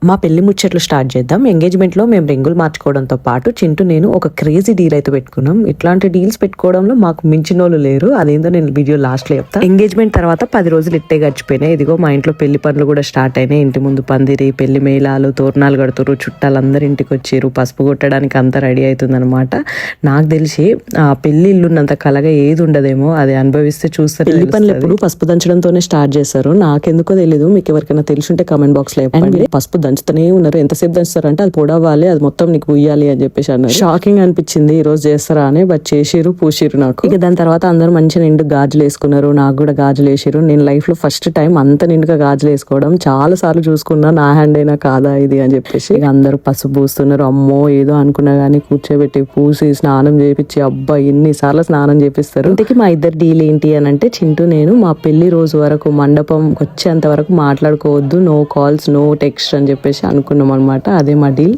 మా పెళ్లి ముచ్చట్లు స్టార్ట్ చేద్దాం. ఎంగేజ్మెంట్ లో మేము రింగులు మార్చుకోవడంతో పాటు చింటూ నేను ఒక క్రేజీ డీల్ అయితే పెట్టుకున్నాం. ఇట్లాంటి డీల్స్ పెట్టుకోవడంలో మాకు మించినోళ్ళు లేరు. అదేందో నేను వీడియో లాస్ట్ లో చెప్తా. ఎంగేజ్మెంట్ తర్వాత 10 రోజులు ఇట్టే గడిచిపోయినాయి. ఇదిగో మా ఇంట్లో పెళ్లి పనులు కూడా స్టార్ట్ అయినాయి. ఇంటి ముందు పందిరి, పెళ్లి మేళాలు, తోరణాలు కడుతురు, చుట్టాలందరూ ఇంటికి వచ్చారు. పసుపు కొట్టడానికి అంతా రెడీ అవుతుంది అనమాట. నాకు తెలిసి ఆ పెళ్లి ఇల్లున్నంత కలగా ఏది ఉండదేమో, అది అనుభవిస్తే చూస్తారు. పెళ్లి పనులు ఎప్పుడు పసుపు దంచడంతోనే స్టార్ట్ చేస్తారు. నాకెందుకో తెలీదు, మీకు ఎవరికైనా తెలుసుంటే కామెంట్ బాక్స్ లో చెప్పండి. పసుపు దంచుతూనే ఉన్నారు. ఎంతసేపు దంచుతారంటే అది పొడవాలి, అది మొత్తం నీకు ఉయ్యాలి అని చెప్పేసి అన్నారు. షాకింగ్ అనిపించింది ఈ రోజు చేస్తారా అని. బట్ చేసిరు, పూసిరు నాకు. ఇక దాని తర్వాత అందరూ మంచిగా నిండు గాజులు వేసుకున్నారు. నాకు కూడా గాజులు వేసిరు. నేను లైఫ్ లో ఫస్ట్ టైం అంత నిండుగా గాజులు వేసుకోవడం. చాలా సార్లు చూసుకున్నా నా హ్యాండ్ అయినా కాదా ఇది అని చెప్పేసి. ఇక అందరూ పసుపు పూస్తున్నారు. అమ్మో ఏదో అనుకున్నా గానీ కూర్చోబెట్టి పూసి స్నానం చేపించి, అబ్బా ఎన్నిసార్లు స్నానం చేపిస్తారు. ఇంతకీ మా ఇద్దరు డీల్ ఏంటి అని అంటే, చింటూ నేను మా పెళ్లి రోజు వరకు మండపం వచ్చేంత వరకు మాట్లాడుకోవద్దు, నో కాల్స్, నో టెక్స్ట్ అని చెప్పేసి అనుకున్నాం అనమాట. అదే మా డీల్.